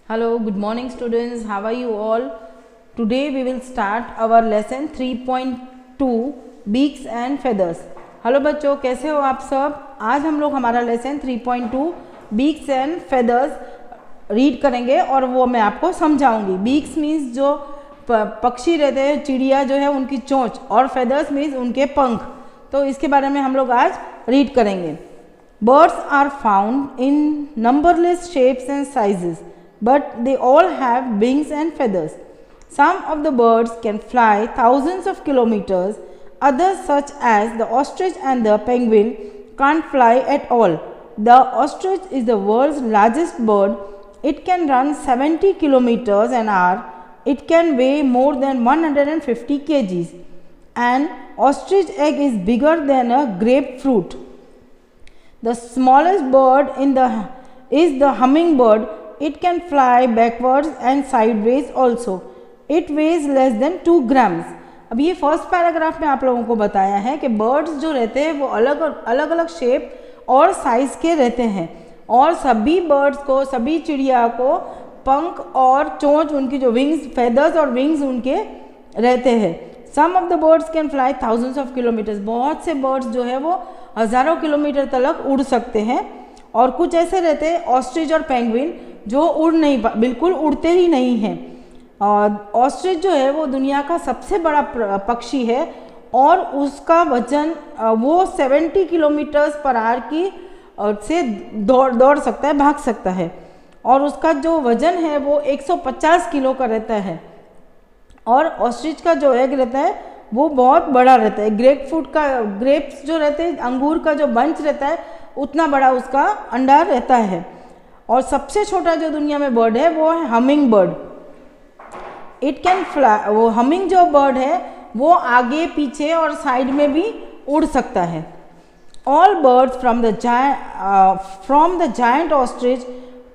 Hello, good morning students. How are you all? Today we will start our lesson 3.2 Beaks and Feathers. Hello बच्चों, कैसे हो आप सब? आज हम लोग हमारा lesson 3.2 beaks and feathers read करेंगे और वो मैं आपको समझाऊंगी. बीक्स मीन्स जो पक्षी रहते हैं, चिड़िया जो है उनकी चोंच, और फेदर्स मीन्स उनके पंख. तो इसके बारे में हम लोग आज रीड करेंगे. Birds are found in numberless shapes and sizes, but they all have wings and feathers. Some of the birds can fly thousands of kilometers. Others, such as the ostrich and the penguin, can't fly at all. The ostrich is the world's largest bird. It can run 70 kilometers an hour. It can weigh more than 150 kgs. An ostrich egg is bigger than a grapefruit. The smallest bird is the hummingbird. It can fly backwards and sideways also. It weighs less than 2 grams. अब ये first paragraph में आप लोगों को बताया है कि birds जो रहते हैं वो अलग अलग शेप और साइज के रहते हैं, और सभी बर्ड्स को, सभी चिड़िया को पंख और चोंच, उनकी जो विंग्स, फेदर्स और विंग्स उनके रहते हैं. Some of the birds can fly thousands of kilometres. बहुत से बर्ड्स जो है वो हज़ारों किलोमीटर तक उड़ सकते हैं, और कुछ ऐसे रहते हैं ऑस्ट्रिच और पेंगुइन जो बिल्कुल उड़ते ही नहीं हैं. और ऑस्ट्रिच जो है वो दुनिया का सबसे बड़ा पक्षी है, और उसका वजन वो 70 किलोमीटर्स पर आवर की से दौड़ सकता है, भाग सकता है, और उसका जो वजन है वो 150 किलो का रहता है. और ऑस्ट्रिच का जो एग रहता है वो बहुत बड़ा रहता है. ग्रेप्स जो रहते हैं, अंगूर का जो बंच रहता है, उतना बड़ा उसका अंडा रहता है. और सबसे छोटा जो दुनिया में बर्ड है वो है humming bird. It can fly. वो हमिंग जो बर्ड है वो आगे, पीछे और साइड में भी उड़ सकता है. All birds from the giant ostrich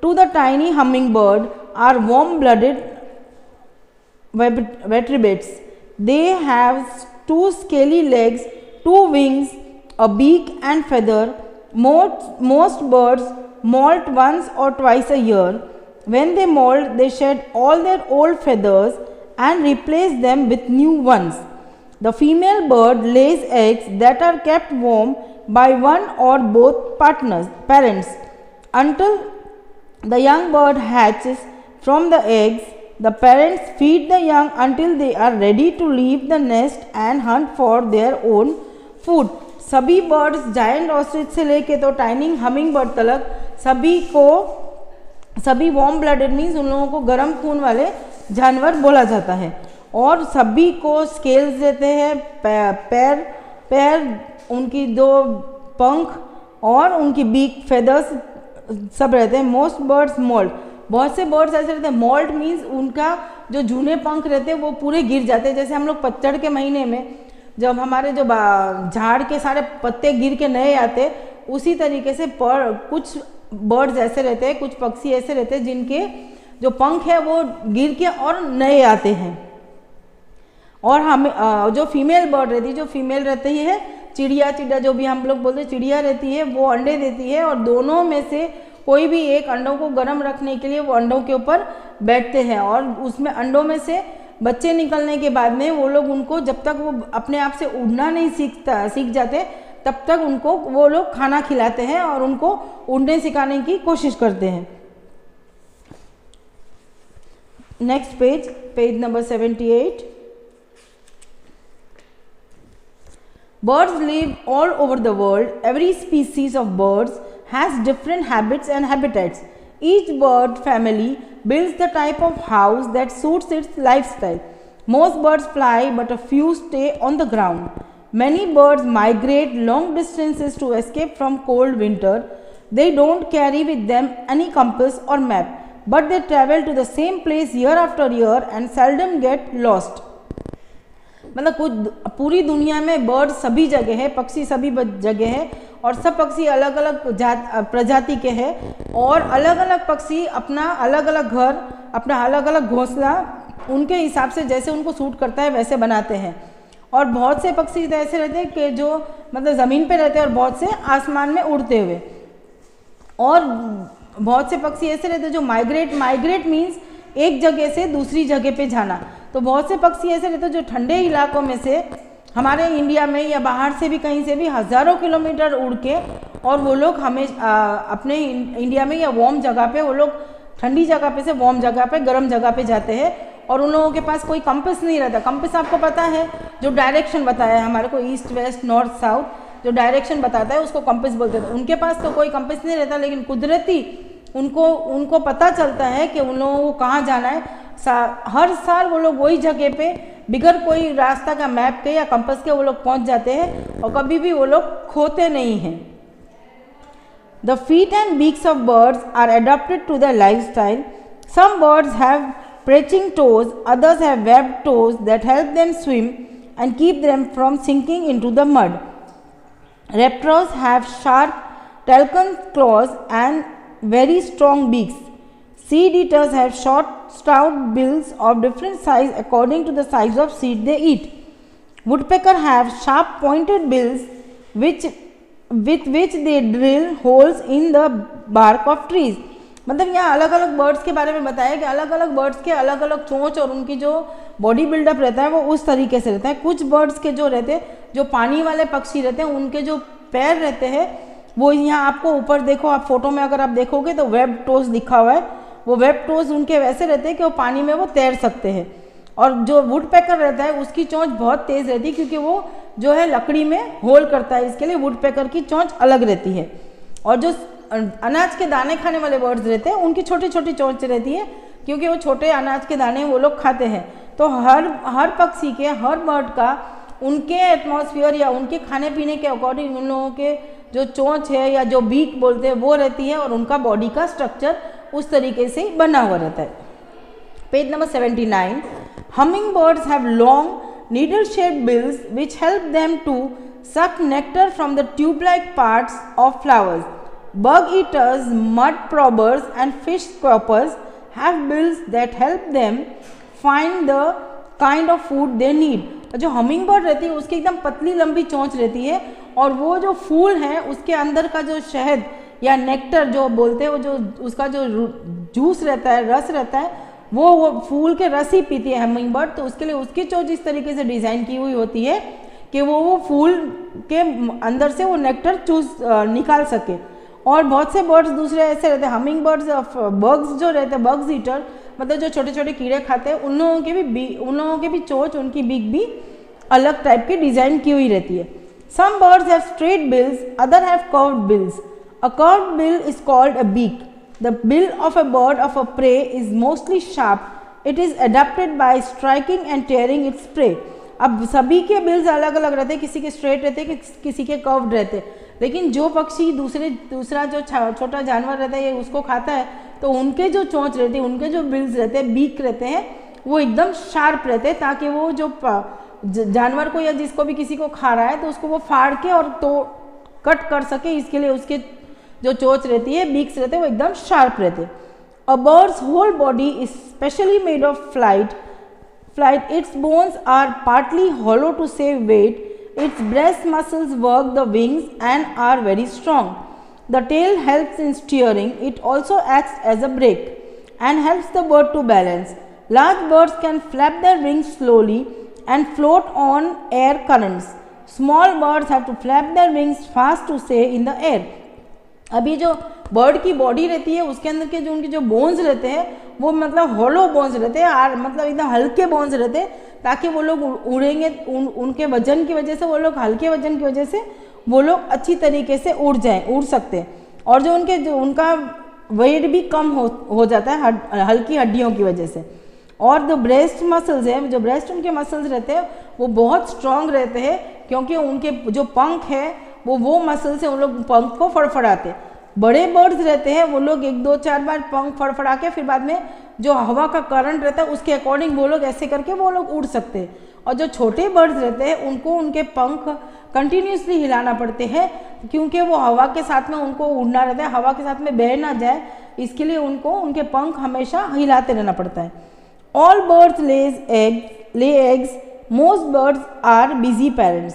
to the tiny hummingbird are warm blooded vertebrates. They have 2 scaly legs, 2 wings, a beak and feather. Most birds molt once or twice a year. When they molt, they shed all their old feathers and replace them with new ones. The female bird lays eggs that are kept warm by one or both parents. Until the young bird hatches from the eggs, the parents feed the young until they are ready to leave the nest and hunt for their own food. सभी birds, giant ostrich से लेके तो tiny humming bird तक, सभी warm blooded means उन लोगों को गर्म खून वाले जानवर बोला जाता है. और सभी को स्केल्स देते हैं, पैर, उनकी 2 पंख और उनकी बीक, फेदर्स सब रहते हैं. Most birds moult. बहुत से बर्ड्स ऐसे रहते हैं, मोल्ट मीन्स उनका जो जूने पंख रहते हैं वो पूरे गिर जाते हैं. जैसे हम लोग पतझड़ के महीने में जब हमारे जो झाड़ के सारे पत्ते गिर के नए आते, उसी तरीके से कुछ बर्ड्स ऐसे रहते हैं, कुछ पक्षी ऐसे रहते हैं जिनके जो पंख है वो गिर के और नए आते हैं. और हम जो फीमेल बर्ड रहती है, जो फीमेल रहती है, चिड़िया जो भी हम लोग बोलते हैं चिड़िया रहती है, वो अंडे देती है, और दोनों में से कोई भी एक अंडों को गर्म रखने के लिए वो अंडों के ऊपर बैठते हैं, और उसमें अंडों में से बच्चे निकलने के बाद में वो लोग उनको, जब तक वो अपने आप से उड़ना नहीं सीख जाते, तब तक उनको वो लोग खाना खिलाते हैं और उनको उड़ने सिखाने की कोशिश करते हैं. Next page number 78. Birds live all over the world. Every species of birds has different habits and habitats. Each bird family builds the type of house that suits its lifestyle. Most birds fly, but a few stay on the ground. Many birds migrate long distances to escape from cold winter. They don't carry with them any compass or map, but they travel to the same place year after year and seldom get lost. मतलब पूरी दुनिया में bird सभी जगह है, पक्षी सभी जगह है, और सब पक्षी अलग अलग प्रजाति के हैं, और अलग अलग पक्षी अपना अलग अलग घर, अपना अलग अलग घोंसला उनके हिसाब से जैसे उनको सूट करता है वैसे बनाते हैं. और बहुत से पक्षी ऐसे रहते हैं कि जो मतलब ज़मीन पे रहते हैं, और बहुत से आसमान में उड़ते हुए. और बहुत से पक्षी ऐसे रहते हैं जो माइग्रेट मीन्स एक जगह से दूसरी जगह पे जाना। तो बहुत से पक्षी ऐसे रहते हैं जो ठंडे इलाकों में से हमारे इंडिया में या बाहर से भी कहीं से भी हज़ारों किलोमीटर उड़ के और वो लोग हमें अपने इंडिया में या वार्म जगह पे, वो लोग ठंडी जगह पे से वार्म जगह पे, गर्म जगह पे जाते हैं और उन लोगों के पास कोई कंपास नहीं रहता। कंपास आपको पता है जो डायरेक्शन बताया है हमारे को, ईस्ट वेस्ट नॉर्थ साउथ, जो डायरेक्शन बताता है उसको कंपास बोलते हैं। उनके पास तो कोई कंपास नहीं रहता, लेकिन कुदरती उनको पता चलता है कि उन लोगों को कहाँ जाना है। हर साल वो लोग वही जगह पे बिगर कोई रास्ता का मैप के या कंपास के वो लोग पहुँच जाते हैं और कभी भी वो लोग खोते नहीं हैं। The feet and beaks of birds are adapted to their lifestyle. Some birds have perching toes, others have webbed toes that help them swim and keep them from sinking into the mud. Raptors have sharp talon claws and very strong beaks. Seed eaters have short, stout bills of different size according to the size of seed they eat. Woodpecker have sharp pointed bills with which they drill holes in the bark of trees. मतलब यहाँ अलग अलग birds के बारे में बताया कि अलग अलग बर्ड्स के अलग अलग चोंच और उनकी जो बॉडी बिल्डअप रहता है वो उस तरीके से रहता है। कुछ बर्ड्स के जो रहते हैं, जो पानी वाले पक्षी रहते हैं, उनके जो पैर रहते हैं वो यहाँ आपको ऊपर देखो, आप फोटो में अगर आप देखोगे तो वेब टोज लिखा हुआ है। वो वेब टोज उनके वैसे रहते हैं कि वो पानी में वो तैर सकते हैं। और जो वुडपेकर रहता है उसकी चोंच बहुत तेज़ रहती है क्योंकि वो जो है लकड़ी में होल करता है, इसके लिए वुडपेकर की चोंच अलग रहती है। और जो अनाज के दाने खाने वाले बर्ड्स रहते हैं उनकी छोटी छोटी चोंच रहती है क्योंकि वो छोटे अनाज के दाने वो लोग खाते हैं। तो हर पक्षी के, हर बर्ड का उनके एटमॉस्फेयर या उनके खाने पीने के अकॉर्डिंग उन लोगों के जो चोंच है या जो बीक बोलते हैं वो रहती है और उनका बॉडी का स्ट्रक्चर उस तरीके से ही बना हुआ रहता है। Page number 79, humming birds have long needle shaped bills which help them to suck nectar from the tube like parts of flowers. Bug eaters, mud probers and fish scrapers have bills that help them find the kind of food they need. जो humming bird रहती है उसकी एकदम पतली लंबी चोंच रहती है और वो जो फूल है उसके अंदर का जो शहद या नेक्टर जो बोलते हैं, वो जो उसका जो जूस रहता है, रस रहता है, वो फूल के रस ही पीती है हमिंग बर्ड। तो उसके लिए उसकी चोंच इस तरीके से डिज़ाइन की हुई होती है कि वो फूल के अंदर से वो नेक्टर चूस निकाल सके। और बहुत से बर्ड्स दूसरे ऐसे रहते हैं, हमिंग बर्ड्स बग्स जो रहते हैं, बग्स ईटर मतलब जो छोटे छोटे कीड़े खाते हैं, उन लोगों के भी चोंच, उनकी बीक भी अलग टाइप की डिज़ाइन की हुई रहती है। Some birds have straight bills, other have curved bills. A curved bill is called a beak. The bill of a bird of a prey is mostly sharp. It is adapted by striking and tearing its prey. अब सभी के bills अलग अलग रहते हैं, किसी के straight रहते हैं, किसी के कर्व्ड रहते हैं, लेकिन जो पक्षी दूसरा जो छोटा जानवर रहता है उसको खाता है तो उनके जो चोंच रहती है, उनके जो बिल्स रहते हैं, बीक रहते हैं, वो एकदम शार्प रहते हैं ताकि वो जो जानवर को या जिसको भी किसी को खा रहा है तो उसको वो फाड़ के और तो कट कर सके, इसके लिए उसके जो चोंच रहती है, बीक्स रहते हैं, वो एकदम शार्प रहते हैं। A bird's whole body is specially made of flight. Its bones are partly hollow to save weight. Its breast muscles work the wings and are very strong. The tail helps in steering. It also acts as a brake and helps the bird to balance. Large birds can flap their wings slowly and float on air currents. Small birds have to flap their wings fast to stay in the air. अभी जो bird की body रहती है उसके अंदर के जो उनके जो बोन्स रहते हैं वो मतलब हॉलो बोन्स रहते हैं, मतलब एकदम हल्के बोन्स रहते हैं ताकि वो लोग उड़ेंगे, उनके वजन की वजह से, वो लोग हल्के वजन की वजह से वो लोग अच्छी तरीके से उड़ सकते हैं। और जो उनका वेट भी कम हो जाता है हल्की हड्डियों की वजह से। और जो ब्रेस्ट मसल्स है, जो ब्रेस्ट उनके मसल्स रहते हैं वो बहुत स्ट्रांग रहते हैं क्योंकि उनके जो पंख है वो मसल से उन लोग पंख को फड़फड़ाते। बड़े बर्ड्स रहते हैं वो लोग 1-2-4 बार पंख फड़फड़ा के फिर बाद में जो हवा का करंट रहता है उसके अकॉर्डिंग वो लोग ऐसे करके वो लोग उड़ सकते हैं। और जो छोटे बर्ड्स रहते हैं उनको उनके पंख कंटिन्यूसली हिलाना पड़ते हैं क्योंकि वो हवा के साथ में उनको उड़ना रहता है, हवा के साथ में बह ना जाए, इसके लिए उनको उनके पंख हमेशा हिलाते रहना पड़ता है। All birds lay eggs. Most birds are busy parents.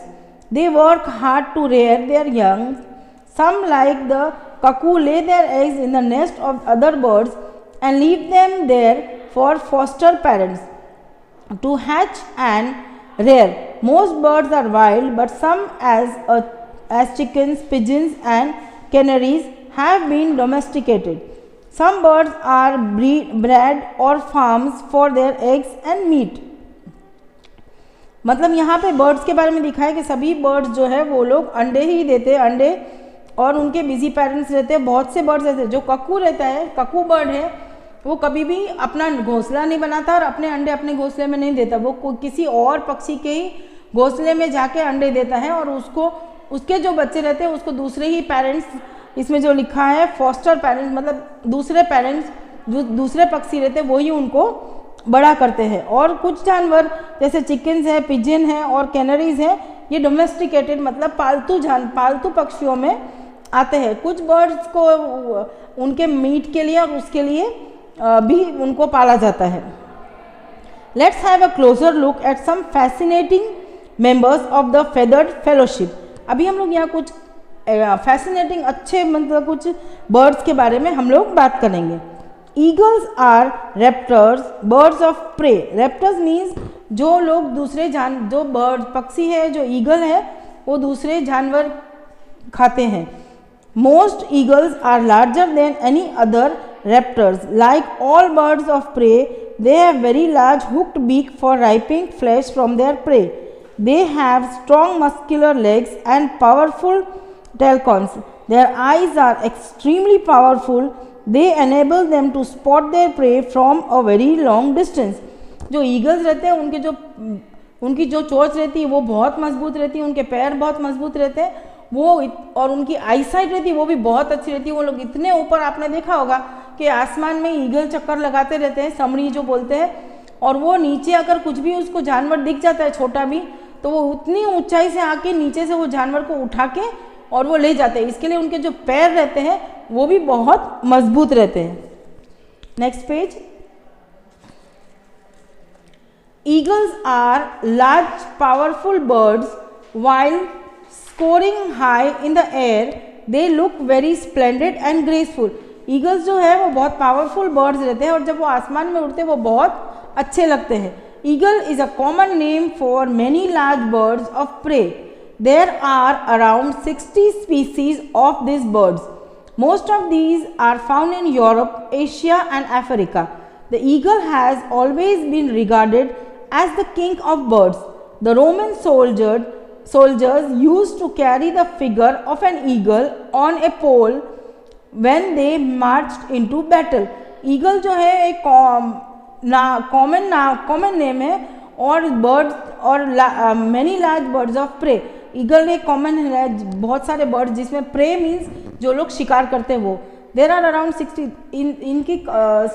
They work hard to rear their young. Some, like the cuckoo lay their eggs in the nest of other birds and leave them there for foster parents to hatch and rear. Most birds are wild, but some as chickens, pigeons and canaries have been domesticated. Some birds are bred or farms for their eggs and meat. मतलब यहाँ पे birds के बारे में लिखा है कि सभी बर्ड्स जो है वो लोग अंडे ही देते हैं, अंडे, और उनके बिजी पेरेंट्स रहते हैं. बहुत से बर्ड्स ऐसे, जो कक्कू रहता है, कक्कू बर्ड है, वो कभी भी अपना घोंसला नहीं बनाता और अपने अंडे अपने घोंसले में नहीं देता. वो किसी और पक्षी के ही घोंसले में जाके अंडे देता है और उसको, उसके जो बच्चे रहते हैं उसको दूसरे ही पेरेंट्स, इसमें जो लिखा है फॉस्टर पेरेंट्स, मतलब दूसरे पेरेंट्स जो दूसरे पक्षी रहते हैं वही उनको बड़ा करते हैं. और कुछ जानवर जैसे चिकन्स है, पिजन है और कैनरीज है, ये डोमेस्टिकेटेड मतलब पालतू पक्षियों में आते हैं. कुछ बर्ड्स को उनके मीट के लिए और उसके लिए भी उनको पाला जाता है. Let's have a closer look at some fascinating members of the feathered fellowship. अभी हम लोग यहाँ कुछ फैसिनेटिंग अच्छे मतलब कुछ बर्ड्स के बारे में हम लोग बात करेंगे. Eagles are raptors, birds of prey. Raptors means जो लोग दूसरे जो बर्ड पक्षी है, जो ईगल है वो दूसरे जानवर खाते हैं. Most eagles are larger than any other raptors. Like all birds of prey, they have very large hooked beak for ripening flesh from their prey. They have strong muscular legs and powerful talons. Their eyes are extremely powerful. They enable them to spot their prey from a very long distance. जो eagles रहते हैं उनकी जो चोंच रहती है वो बहुत मजबूत रहती है, उनके पैर बहुत मजबूत रहते हैं वो, और उनकी आई साइट रहती है वो भी बहुत अच्छी रहती है. वो लोग इतने ऊपर, आपने देखा होगा कि आसमान में ईगल चक्कर लगाते रहते हैं, समड़ी जो बोलते हैं, और वो नीचे अगर कुछ भी उसको जानवर दिख जाता है छोटा भी, तो वो उतनी ऊंचाई से आके नीचे से वो जानवर को उठा के और वो ले जाते हैं. इसके लिए उनके जो पैर रहते हैं वो भी बहुत मजबूत रहते हैं. Next page. Eagles are large powerful birds. While scoring high in the air they look very splendid and graceful. Eagles जो है वो बहुत पावरफुल बर्ड्स रहते हैं और जब वो आसमान में उड़ते हैं वो बहुत अच्छे लगते हैं. Eagle is a common name for many large birds of prey. There are around 60 species of this birds. Most of these are found in Europe, Asia and Africa. The eagle has always been regarded as the king of birds. The Roman soldiers used to carry the figure of an eagle on a pole when they marched into battle. Eagle जो है एक common name है और birds और many large birds of prey. Eagle एक common है, बहुत सारे बर्ड्स जिसमें प्रे मीन्स जो लोग शिकार करते हैं वो. देर आर अराउंड 60 इनकी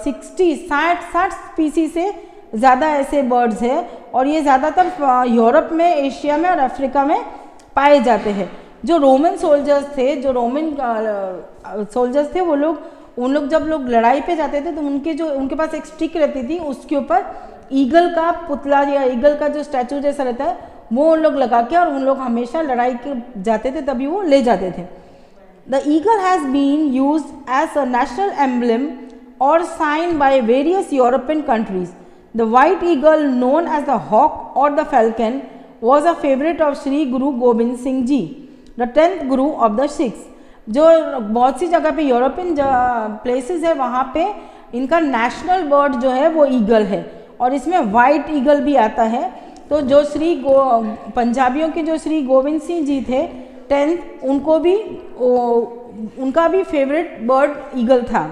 60 स्पीसीज से ज़्यादा ऐसे बर्ड्स हैं और ये ज़्यादातर यूरोप में, एशिया में और अफ्रीका में पाए जाते हैं. जो रोमन सोल्जर्स थे वो लोग, उन लोग जब लोग लड़ाई पे जाते थे तो उनके पास एक स्टिक रहती थी, उसके ऊपर ईगल का पुतला या ईगल का जो स्टैचू जैसा रहता है वो उन लोग लगा के, और उन लोग हमेशा लड़ाई के जाते थे तभी वो ले जाते थे. The eagle has been used as a national emblem और sign by various European countries. The white eagle, known as the hawk or the falcon, was a favorite of Sri Guru Gobind Singh Ji, the 10th Guru of the Sikhs. जो बहुत सी जगह पे European places है वहाँ पे इनका national bird जो है वो ईगल है और इसमें वाइट ईगल भी आता है. तो जो पंजाबियों के जो श्री गोविंद सिंह जी थे 10th, उनका भी फेवरेट बर्ड ईगल था.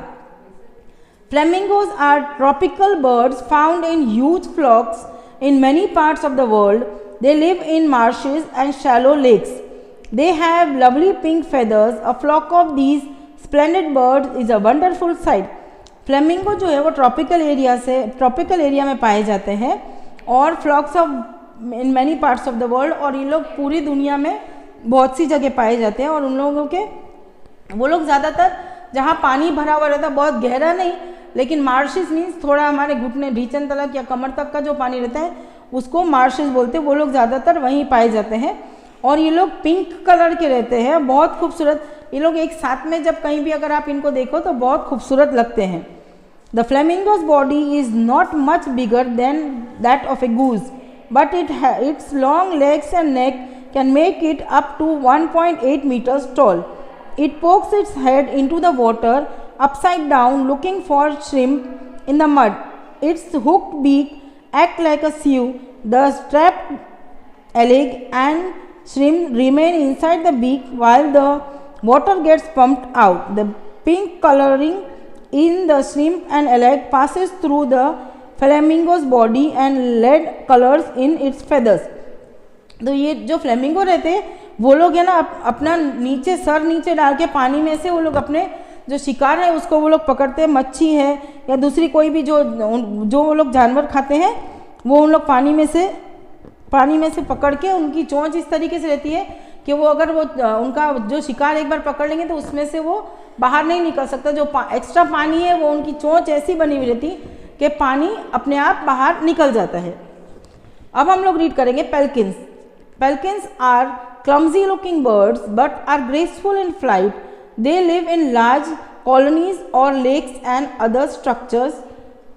Flamingos are tropical birds found in huge flocks in many parts of the world. They live in marshes and shallow lakes. They have lovely pink feathers. A flock of these splendid birds is a wonderful sight. Flamingo जो है वो tropical area में पाए जाते हैं और flocks of in many parts of the world, और ये लोग पूरी दुनिया में बहुत सी जगह पाए जाते हैं. और उन लोगों के वो लोग ज़्यादातर जहाँ पानी भरा हुआ रहता है, बहुत गहरा नहीं, लेकिन मार्शेस मीन्स थोड़ा हमारे घुटने ढीचन तलक या कमर तक का जो पानी रहता है उसको मार्शेस बोलते हैं. वो लोग ज़्यादातर वहीं पाए जाते हैं और ये लोग पिंक कलर के रहते हैं, बहुत खूबसूरत. ये लोग एक साथ में जब कहीं भी अगर आप इनको देखो तो बहुत खूबसूरत लगते हैं। The flamingos body is not much bigger than that of A goose, but it's long legs and neck can make it up to 1.8 meters tall. It pokes its head into the water upside down looking for shrimp in the mud. Its hooked beak acts like a sieve. The strapped elag and shrimp remain inside the beak while the water gets pumped out. The pink coloring in the shrimp and elag passes through the flamingo's body and lead colors in its feathers. तो ये जो flamingo रहते हैं वो लोग है ना अपना नीचे सर नीचे डाल के पानी में से वो लोग अपने जो शिकार है उसको वो लोग पकड़ते हैं। मच्छी है या दूसरी कोई भी जो वो लोग जानवर खाते हैं वो उन लोग पानी में से पकड़ के, उनकी चोंच इस तरीके से रहती है कि वो अगर वो उनका जो शिकार एक बार पकड़ लेंगे तो उसमें से वो बाहर नहीं निकल सकता। जो एक्स्ट्रा पानी है वो उनकी चोंच ऐसी बनी हुई रहती कि पानी अपने आप बाहर निकल जाता है। अब हम लोग रीड करेंगे पेल्किन्स। Pelicans are clumsy looking birds but are graceful in flight. They live in large colonies or lakes and other structures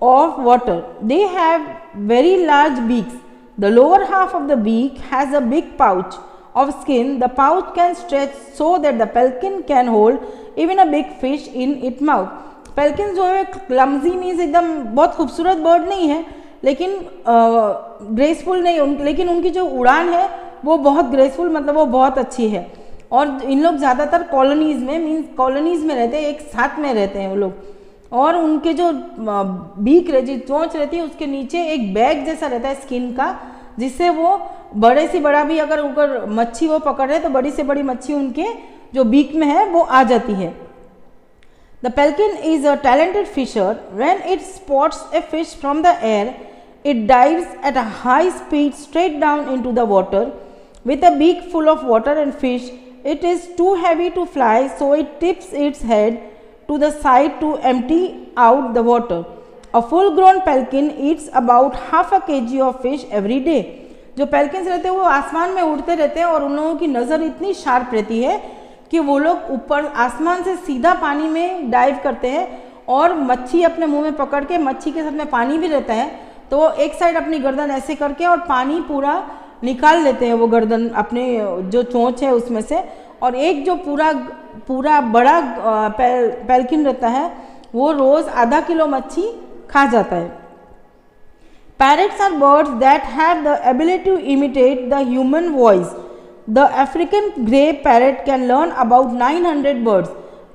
of water. They have very large beaks. The lower half of the beak has a big pouch of skin. The pouch can stretch so that the pelican can hold even a big fish in its mouth. Pelicans जो है clumsy means एकदम बहुत खूबसूरत bird नहीं है, लेकिन graceful नहीं, लेकिन उनकी जो उड़ान है वो बहुत ग्रेसफुल, मतलब वो बहुत अच्छी है। और इन लोग ज़्यादातर कॉलोनीज़ में कॉलोनीज़ में रहते हैं, एक साथ में रहते हैं वो लोग। और उनके जो बीक रहती, चोंच रहती है, उसके नीचे एक बैग जैसा रहता है स्किन का, जिससे वो बड़े से बड़ा भी अगर मच्छी वो पकड़ रहे तो बड़ी से बड़ी मच्छी उनके जो बीक में है वो आ जाती है। The pelican is a talented fisher. When it spots a fish from the air, it dives at a high speed straight down into the water. With a beak full of water and fish, it is too heavy to fly, so it tips its head to the side to empty out the water. A full-grown pelican eats about half a kg of fish every day. जो पेल्किन्स रहते हैं वो आसमान में उड़ते रहते हैं और उन लोगों की नज़र इतनी शार्प रहती है कि वो लोग ऊपर आसमान से सीधा पानी में डाइव करते हैं और मच्छी अपने मुंह में पकड़ के, मच्छी के साथ में पानी भी रहता है तो वो एक साइड अपनी गर्दन ऐसे करके और पानी पूरा निकाल लेते हैं, वो गर्दन अपने जो चोंच है उसमें से। और एक जो पूरा बड़ा पेल्किन रहता है वो रोज़ आधा किलो मच्छी खा जाता है। Parrots are birds that have the ability to imitate the human voice. The African grey parrot can learn about 900 words.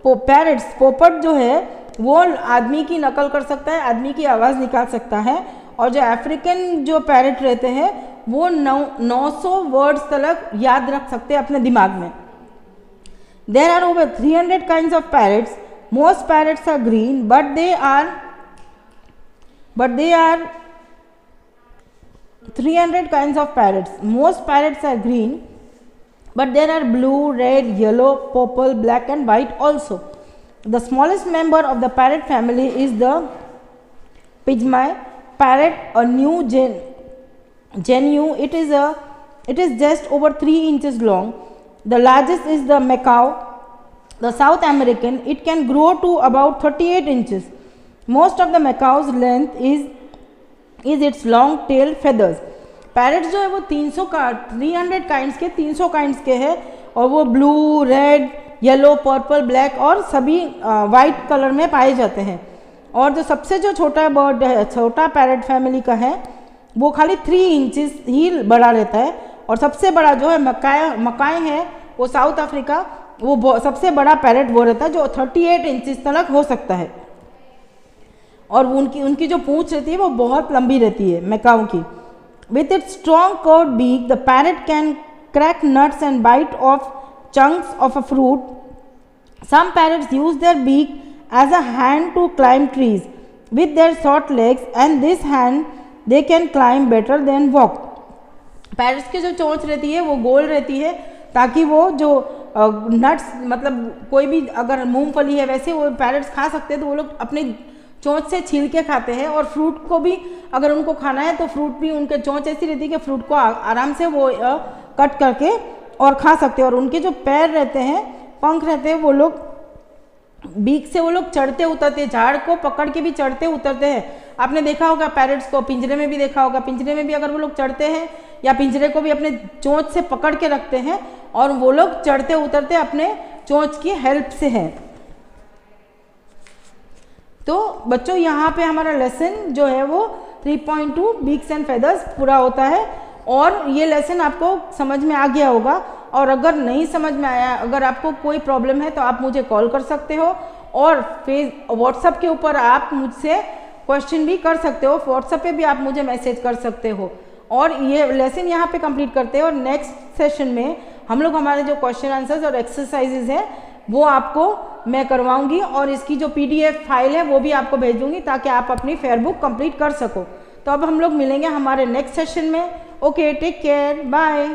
Parrots, पोपट जो है वो आदमी की नकल कर सकता है, आदमी की आवाज़ निकाल सकता है। और जो अफ्रीकन जो पैरेट रहते हैं वो 900 वर्ड्स तक याद रख सकते हैं अपने दिमाग में। There are over 300 kinds of parrots. Most parrots are green but they are 300 kinds of parrots. Most parrots are green, but there are blue, red, yellow, purple, black and white also. The smallest member of the parrot family is the pygmy parrot, a new genu. It is just over 3 inches long. The largest is the macaw, the South American. It can grow to about 38 inches. Most of the macaw's length is its long tail feathers. Parrots जो है वो 300 kinds के 300 kinds के हैं और वो blue, red, yellow, purple, black और सभी वाइट कलर में पाए जाते हैं। और जो सबसे जो छोटा बर्ड है, छोटा पैरेट फैमिली का है, वो खाली 3 इंचेस ही बड़ा रहता है। और सबसे बड़ा जो है मकाई है, वो साउथ अफ्रीका, वो सबसे बड़ा पैरेट वो रहता है जो 38 इंचेस तक हो सकता है। और उनकी जो पूंछ रहती है वो बहुत लंबी रहती है मैकाओ की। With its strong curved beak the parrot can crack nuts and bite off chunks of a fruit. Some parrots use their beak as a hand to climb trees with their short legs and this hand they can climb better than walk. Parrots की जो चोंच रहती है वो गोल रहती है ताकि वो जो नट्स, मतलब कोई भी अगर मूंगफली है वैसे वो पैरेट्स खा सकते हैं तो वो लोग अपने चोंच से छील के खाते हैं। और फ्रूट को भी अगर उनको खाना है तो फ्रूट भी उनके चोंच ऐसी रहती है कि फ्रूट को आराम से वो कट करके और खा सकते हैं। और उनके जो पैर रहते हैं पंख रहते हैं वो लोग बीक से वो लोग चढ़ते उतरते हैं, झाड़ को पकड़ के भी चढ़ते उतरते हैं। आपने देखा होगा पैरट्स को, पिंजरे में भी देखा होगा, पिंजरे में भी अगर वो लोग चढ़ते हैं या पिंजरे को भी अपने चोंच से पकड़ के रखते हैं और वो लोग चढ़ते उतरते अपने चोंच की हेल्प से है। तो बच्चों यहाँ पे हमारा लेसन जो है वो 3.2 बीक्स एंड फेदर्स पूरा होता है। और ये लेसन आपको समझ में आ गया होगा, और अगर नहीं समझ में आया, अगर आपको कोई प्रॉब्लम है तो आप मुझे कॉल कर सकते हो, और व्हाट्सएप के ऊपर आप मुझसे क्वेश्चन भी कर सकते हो, व्हाट्सएप पे भी आप मुझे मैसेज कर सकते हो। और ये लेसन यहाँ पे कंप्लीट करते हैं, और नेक्स्ट सेशन में हम लोग हमारे जो क्वेश्चन आंसर्स और एक्सरसाइजेज हैं वो आपको मैं करवाऊंगी, और इसकी जो PDF फाइल है वो भी आपको भेजूंगी ताकि आप अपनी फेयर बुक कंप्लीट कर सको। तो अब हम लोग मिलेंगे हमारे नेक्स्ट सेशन में। Okay, take care, bye.